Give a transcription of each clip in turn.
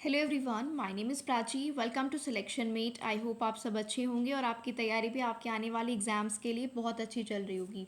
Hello everyone, my name is Prachi. Welcome to selection mate. I hope आप सब अच्छे होंगे और आपकी तैयारी भी आपके आने वाले एग्ज़ाम्स के लिए बहुत अच्छी चल रही होगी।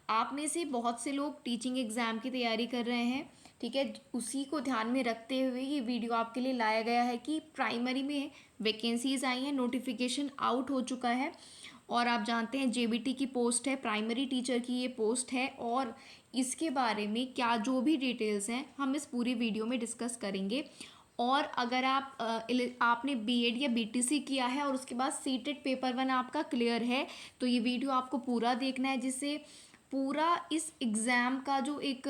आप में से बहुत से लोग टीचिंग एग्ज़ाम की तैयारी कर रहे हैं, ठीक है। उसी को ध्यान में रखते हुए ये वीडियो आपके लिए लाया गया है कि प्राइमरी में वैकेंसीज़ आई हैं, नोटिफिकेशन आउट हो चुका है और आप जानते हैं जेबीटी की पोस्ट है, प्राइमरी टीचर की ये पोस्ट है और इसके बारे में क्या जो भी डिटेल्स हैं हम इस पूरी वीडियो में डिस्कस करेंगे। और अगर आपने बीएड या बीटीसी किया है और उसके बाद सीटेट पेपर 1 आपका क्लियर है तो ये वीडियो आपको पूरा देखना है, जिससे पूरा इस एग्ज़ाम का जो एक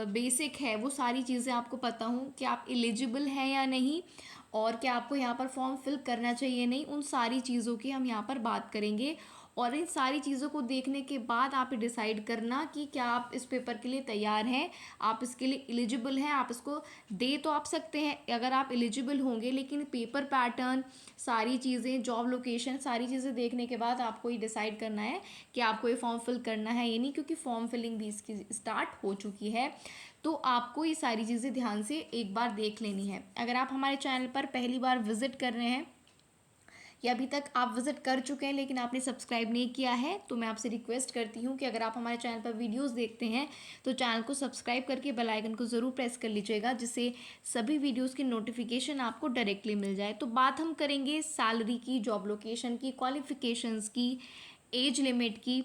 बेसिक है वो सारी चीज़ें आपको पता हो कि आप एलिजिबल हैं या नहीं और क्या आपको यहाँ पर फॉर्म फिल करना चाहिए नहीं, उन सारी चीज़ों की हम यहाँ पर बात करेंगे। और इन सारी चीज़ों को देखने के बाद आप डिसाइड करना कि क्या आप इस पेपर के लिए तैयार हैं, आप इसके लिए एलिजिबल हैं। आप इसको दे तो आप सकते हैं अगर आप एलिजिबल होंगे, लेकिन पेपर पैटर्न, सारी चीज़ें, जॉब लोकेशन, सारी चीज़ें देखने के बाद आपको ये डिसाइड करना है कि आपको ये फॉर्म फिल करना है या नहीं, क्योंकि फॉर्म फिलिंग भी इसकी स्टार्ट हो चुकी है। तो आपको ये सारी चीज़ें ध्यान से एक बार देख लेनी है। अगर आप हमारे चैनल पर पहली बार विजिट कर रहे हैं या अभी तक आप विजिट कर चुके हैं लेकिन आपने सब्सक्राइब नहीं किया है, तो मैं आपसे रिक्वेस्ट करती हूँ कि अगर आप हमारे चैनल पर वीडियोस देखते हैं तो चैनल को सब्सक्राइब करके बेल आइकन को ज़रूर प्रेस कर लीजिएगा, जिससे सभी वीडियोस की नोटिफिकेशन आपको डायरेक्टली मिल जाए। तो बात हम करेंगे सैलरी की, जॉब लोकेशन की, क्वालिफिकेशंस की, एज लिमिट की,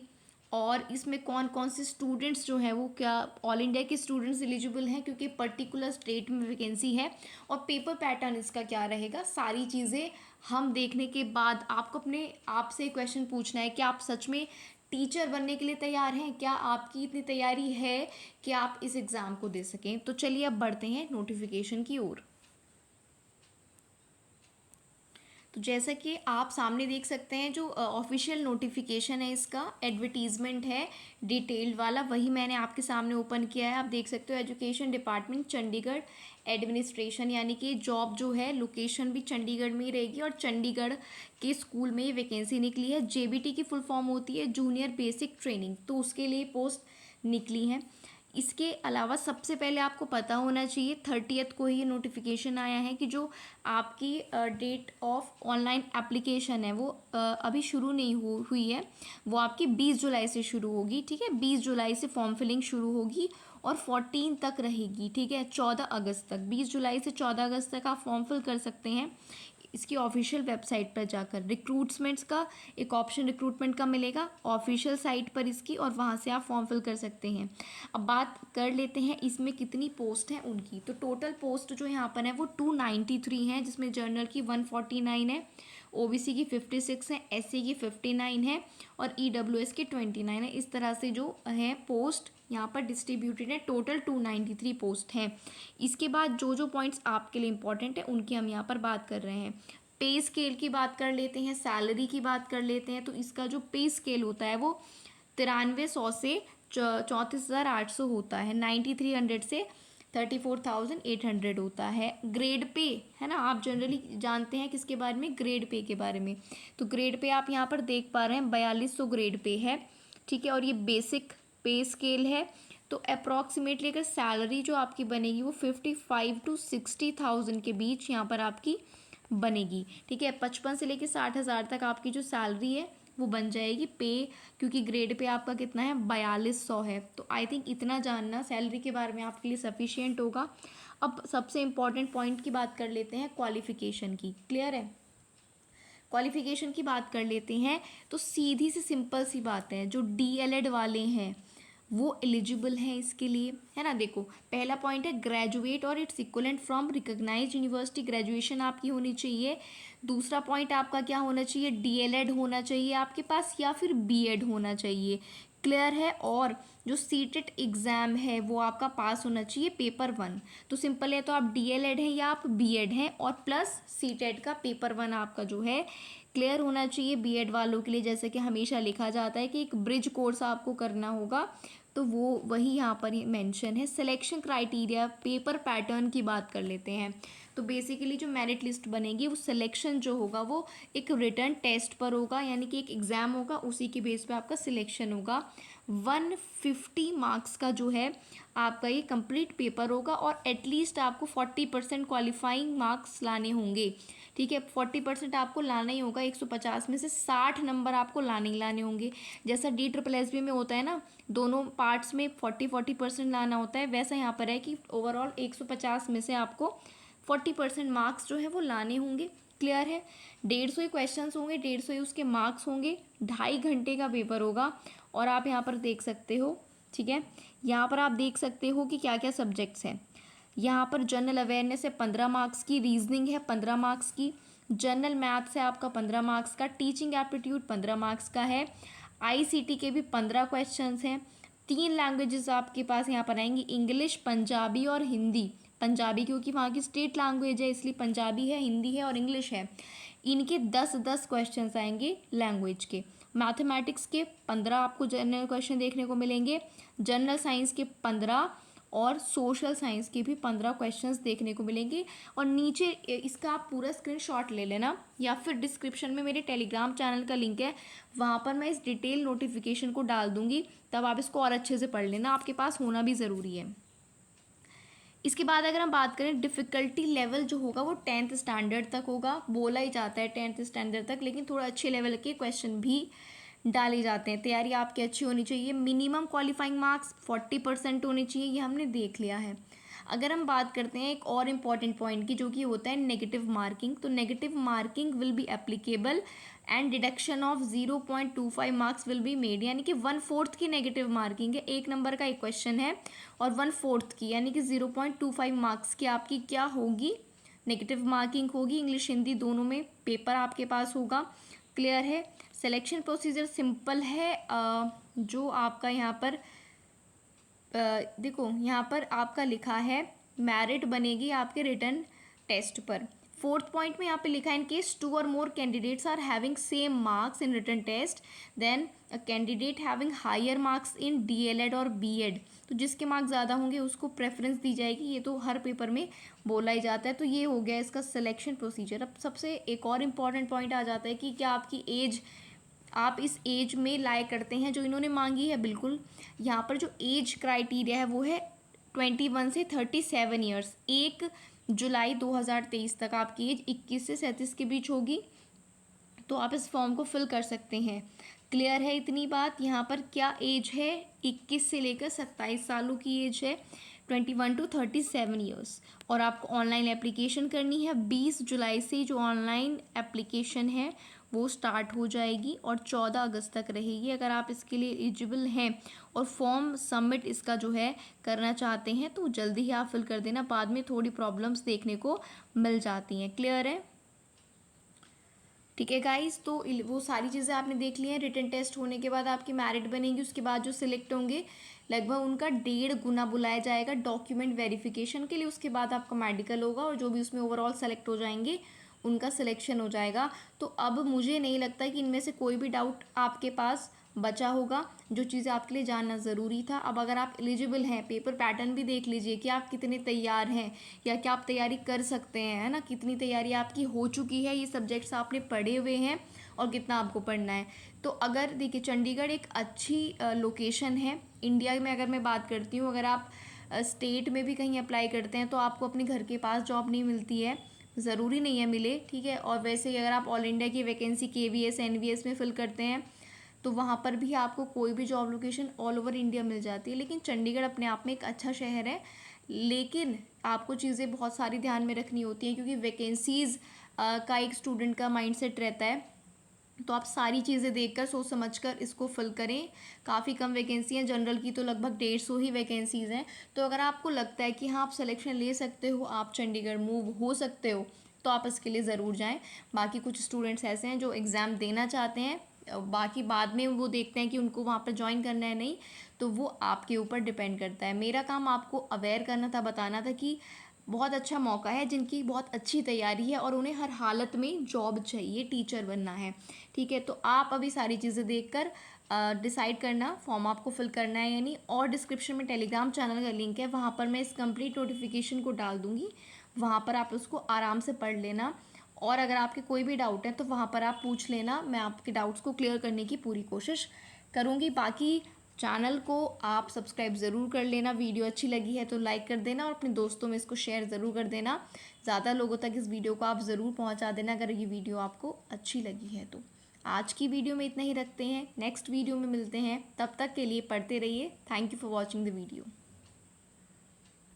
और इसमें कौन कौन से स्टूडेंट्स जो हैं वो क्या ऑल इंडिया के स्टूडेंट्स एलिजिबल हैं क्योंकि पर्टिकुलर स्टेट में वैकेंसी है, और पेपर पैटर्न इसका क्या रहेगा, सारी चीज़ें हम देखने के बाद आपको अपने आप से क्वेश्चन पूछना है कि आप सच में टीचर बनने के लिए तैयार हैं, क्या आपकी इतनी तैयारी है कि आप इस एग्ज़ाम को दे सकें। तो चलिए अब बढ़ते हैं नोटिफिकेशन की ओर। तो जैसा कि आप सामने देख सकते हैं, जो ऑफिशियल नोटिफिकेशन है इसका एडवर्टीजमेंट है डिटेल्ड वाला, वही मैंने आपके सामने ओपन किया है। आप देख सकते हो एजुकेशन डिपार्टमेंट चंडीगढ़ एडमिनिस्ट्रेशन, यानी कि जॉब जो है लोकेशन भी चंडीगढ़ में ही रहेगी और चंडीगढ़ के स्कूल में ये वैकेंसी निकली है। जेबीटी की फुल फॉर्म होती है जूनियर बेसिक ट्रेनिंग, तो उसके लिए पोस्ट निकली है। इसके अलावा सबसे पहले आपको पता होना चाहिए 30th को ही ये नोटिफिकेशन आया है कि जो आपकी डेट ऑफ ऑनलाइन एप्लीकेशन है वो अभी शुरू नहीं हुई है, वो आपकी 20 जुलाई से शुरू होगी, ठीक है। 20 जुलाई से फॉर्म फिलिंग शुरू होगी और 14 तक रहेगी, ठीक है, 14 अगस्त तक। 20 जुलाई से 14 अगस्त तक आप फॉर्म फिल कर सकते हैं इसकी ऑफिशियल वेबसाइट पर जाकर। रिक्रूटमेंट्स का एक ऑप्शन रिक्रूटमेंट का मिलेगा ऑफिशियल साइट पर इसकी, और वहाँ से आप फॉर्म फिल कर सकते हैं। अब बात कर लेते हैं इसमें कितनी पोस्ट हैं उनकी। तो टोटल पोस्ट जो यहाँ पर है वो 293 हैं, जिसमें जनरल की 149 है, ओबीसी की 56 है, एससी की 59 है और ईडब्ल्यूएस की 29 है। इस तरह से जो है पोस्ट यहाँ पर डिस्ट्रीब्यूटेड है। टोटल 293 पोस्ट हैं। इसके बाद जो जो पॉइंट्स आपके लिए इंपॉर्टेंट है उनकी हम यहाँ पर बात कर रहे हैं। पे स्केल की बात कर लेते हैं, सैलरी की बात कर लेते हैं। तो इसका जो पे स्केल होता है वो 9300 से 34,800 होता है। 9300 से 34,800 होता है। ग्रेड पे है ना, आप जनरली जानते हैं किसके बारे में, ग्रेड पे के बारे में। तो ग्रेड पे आप यहाँ पर देख पा रहे हैं 4200 ग्रेड पे है, ठीक है, और ये बेसिक पे स्केल है। तो अप्रॉक्सीमेटली अगर सैलरी जो आपकी बनेगी वो 55 to 60,000 के बीच यहाँ पर आपकी बनेगी, ठीक है। 55 से लेकर 60,000 तक आपकी जो सैलरी है वो बन जाएगी पे, क्योंकि ग्रेड पे आपका कितना है 4200 है। तो आई थिंक इतना जानना सैलरी के बारे में आपके लिए सफिशियंट होगा। अब सबसे इम्पॉर्टेंट पॉइंट की बात कर लेते हैं, क्वालिफिकेशन की। क्लियर है, क्वालिफिकेशन की बात कर लेते हैं। तो सीधी सी सिंपल सी बात है, जो डीएलएड वाले हैं वो एलिजिबल हैं इसके लिए, है ना। देखो पहला पॉइंट है ग्रेजुएट और it's equivalent from recognised university, graduation आपकी होनी चाहिए। दूसरा पॉइंट आपका क्या होना चाहिए, डीएलएड होना चाहिए आपके पास या फिर बीएड होना चाहिए। क्लियर है। और जो सीटेट एग्ज़ाम है वो आपका पास होना चाहिए पेपर 1। तो सिंपल है, तो आप डीएलएड हैं या आप बीएड हैं और प्लस सीटेट का पेपर 1 आपका जो है क्लियर होना चाहिए। बीएड वालों के लिए जैसे कि हमेशा लिखा जाता है कि एक ब्रिज कोर्स आपको करना होगा, तो वो वही यहाँ पर मेंशन है। सिलेक्शन क्राइटेरिया, पेपर पैटर्न की बात कर लेते हैं। तो बेसिकली जो मेरिट लिस्ट बनेगी वो सिलेक्शन जो होगा वो एक रिटर्न टेस्ट पर होगा, यानी कि एक एग्ज़ाम होगा, उसी के बेस पे आपका सिलेक्शन होगा। 150 मार्क्स का जो है आपका ये कंप्लीट पेपर होगा और एटलीस्ट आपको 40% क्वालिफाइंग मार्क्स लाने होंगे। ठीक है, 40% आपको लाना ही होगा। 150 में से 60 नंबर आपको लाने ही लाने होंगे। जैसा DSSB में होता है ना, दोनों पार्ट्स में 40% लाना होता है, वैसा यहाँ पर है कि ओवरऑल 150 में से आपको 40% मार्क्स जो है वो लाने होंगे। क्लियर है। 150 ही क्वेश्चन होंगे, 150 ही उसके मार्क्स होंगे। 2.5 घंटे का पेपर होगा। और आप यहाँ पर देख सकते हो, ठीक है, यहाँ पर आप देख सकते हो कि क्या क्या सब्जेक्ट्स हैं। यहाँ पर जनरल अवेयरनेस है 15 मार्क्स की, रीजनिंग है 15 मार्क्स की, जनरल मैथ्स है आपका 15 मार्क्स का, टीचिंग एप्टीट्यूड 15 मार्क्स का है, ICT के भी 15 क्वेश्चंस हैं। 3 लैंग्वेजेस आपके पास यहाँ पर आएंगी, इंग्लिश, पंजाबी और हिंदी। पंजाबी क्योंकि वहाँ की स्टेट लैंग्वेज है, इसलिए पंजाबी है, हिंदी है और इंग्लिश है। इनके 10-10 क्वेश्चंस आएंगे लैंग्वेज के। मैथमेटिक्स के 15 आपको जनरल क्वेश्चन देखने को मिलेंगे, जनरल साइंस के 15 और सोशल साइंस के भी 15 क्वेश्चंस देखने को मिलेंगे। और नीचे इसका आप पूरा स्क्रीनशॉट ले लेना, या फिर डिस्क्रिप्शन में मेरे टेलीग्राम चैनल का लिंक है, वहाँ पर मैं इस डिटेल नोटिफिकेशन को डाल दूँगी, तब आप इसको और अच्छे से पढ़ लेना, आपके पास होना भी ज़रूरी है। इसके बाद अगर हम बात करें, डिफ़िकल्टी लेवल जो होगा वो 10th स्टैंडर्ड तक होगा। बोला ही जाता है 10th स्टैंडर्ड तक, लेकिन थोड़ा अच्छे लेवल के क्वेश्चन भी डाले जाते हैं। तैयारी आपकी अच्छी होनी चाहिए। मिनिमम क्वालिफाइंग मार्क्स 40% होने चाहिए, ये हमने देख लिया है। अगर हम बात करते हैं एक और इम्पॉर्टेंट पॉइंट की, जो कि होता है नेगेटिव मार्किंग, तो negative marking will be applicable and deduction of 0.25 marks will be made, यानी कि 1/4 की नेगेटिव मार्किंग है। 1 नंबर का एक क्वेश्चन है और 1/4 की, यानी कि 0.25 मार्क्स की आपकी क्या होगी, नेगेटिव मार्किंग होगी। इंग्लिश हिंदी दोनों में पेपर आपके पास होगा। क्लियर है। सिलेक्शन प्रोसीजर सिंपल है। जो आपका यहाँ पर देखो, यहाँ पर आपका लिखा है मेरिट बनेगी आपके रिटन टेस्ट पर। 4th पॉइंट में यहाँ पे लिखा है, इन केस 2 और more candidates are having same marks in written test, then a candidate having higher marks in DLED और BEd, तो जिसके मार्क्स ज़्यादा होंगे उसको प्रेफरेंस दी जाएगी। ये तो हर पेपर में बोला ही जाता है। तो ये हो गया इसका सिलेक्शन प्रोसीजर। अब सबसे एक और इम्पॉर्टेंट पॉइंट आ जाता है कि क्या आपकी एज, आप इस एज में लायक करते हैं जो इन्होंने मांगी है। बिल्कुल, यहाँ पर जो एज क्राइटेरिया है वो है 21 से 37 ईयर्स। 1 जुलाई 2023 तक आपकी एज 21 से 37 के बीच होगी, तो आप इस फॉर्म को फिल कर सकते हैं। क्लियर है इतनी बात। यहाँ पर क्या एज है, 21 से लेकर 27 सालों की एज है, 21 to 37 ईयर्स। और आपको ऑनलाइन एप्लीकेशन करनी है। 20 जुलाई से जो ऑनलाइन एप्लीकेशन है वो स्टार्ट हो जाएगी और 14 अगस्त तक रहेगी। अगर आप इसके लिए एलिजिबल हैं और फॉर्म सबमिट इसका जो है करना चाहते हैं, तो जल्दी ही आप फिल कर देना, बाद में थोड़ी प्रॉब्लम्स देखने को मिल जाती हैं। क्लियर है। ठीक है गाइस, तो वो सारी चीज़ें आपने देख ली हैं। रिटन टेस्ट होने के बाद आपकी मेरिट बनेगी, उसके बाद जो सिलेक्ट होंगे लगभग उनका 1.5 गुना बुलाया जाएगा डॉक्यूमेंट वेरिफिकेशन के लिए। उसके बाद आपका मेडिकल होगा और जो भी उसमें ओवरऑल सेलेक्ट हो जाएंगे उनका सिलेक्शन हो जाएगा। तो अब मुझे नहीं लगता कि इनमें से कोई भी डाउट आपके पास बचा होगा। जो चीज़ें आपके लिए जानना ज़रूरी था। अब अगर आप एलिजिबल हैं, पेपर पैटर्न भी देख लीजिए कि आप कितने तैयार हैं या क्या आप तैयारी कर सकते हैं, है ना, कितनी तैयारी आपकी हो चुकी है, ये सब्जेक्ट्स आपने पढ़े हुए हैं और कितना आपको पढ़ना है। तो अगर देखिए, चंडीगढ़ एक अच्छी लोकेशन है इंडिया में। अगर मैं बात करती हूँ, अगर आप स्टेट में भी कहीं अप्लाई करते हैं तो आपको अपने घर के पास जॉब नहीं मिलती है, ज़रूरी नहीं है मिले, ठीक है। और वैसे ही अगर आप ऑल इंडिया की वैकेंसी KVS NVS में फिल करते हैं तो वहाँ पर भी आपको कोई भी job location all over India मिल जाती है। लेकिन चंडीगढ़ अपने आप में एक अच्छा शहर है, लेकिन आपको चीज़ें बहुत सारी ध्यान में रखनी होती हैं, क्योंकि वैकेंसीज़ का एक स्टूडेंट का माइंडसेट रहता है। तो आप सारी चीज़ें देखकर सोच समझकर इसको फिल करें। काफ़ी कम वैकेंसी हैं, जनरल की तो लगभग 150 ही वैकेंसीज़ हैं। तो अगर आपको लगता है कि हाँ, आप सिलेक्शन ले सकते हो, आप चंडीगढ़ मूव हो सकते हो, तो आप इसके लिए ज़रूर जाएं। बाकी कुछ स्टूडेंट्स ऐसे हैं जो एग्ज़ाम देना चाहते हैं, बाकी बाद में वो देखते हैं कि उनको वहाँ पर ज्वाइन करना है नहीं, तो वो आपके ऊपर डिपेंड करता है। मेरा काम आपको अवेयर करना था, बताना था कि बहुत अच्छा मौका है, जिनकी बहुत अच्छी तैयारी है और उन्हें हर हालत में जॉब चाहिए, टीचर बनना है, ठीक है। तो आप अभी सारी चीज़ें देखकर डिसाइड करना फॉर्म आपको फिल करना है या नहीं। और डिस्क्रिप्शन में टेलीग्राम चैनल का लिंक है, वहाँ पर मैं इस कंप्लीट नोटिफिकेशन को डाल दूँगी, वहाँ पर आप उसको आराम से पढ़ लेना। और अगर आपके कोई भी डाउट है तो वहाँ पर आप पूछ लेना, मैं आपके डाउट्स को क्लियर करने की पूरी कोशिश करूँगी। बाकी चैनल को आप सब्सक्राइब ज़रूर कर लेना। वीडियो अच्छी लगी है तो लाइक कर देना और अपने दोस्तों में इसको शेयर ज़रूर कर देना। ज़्यादा लोगों तक इस वीडियो को आप ज़रूर पहुंचा देना अगर ये वीडियो आपको अच्छी लगी है तो। आज की वीडियो में इतना ही रखते हैं, नेक्स्ट वीडियो में मिलते हैं। तब तक के लिए पढ़ते रहिए। Thank you for watching the video.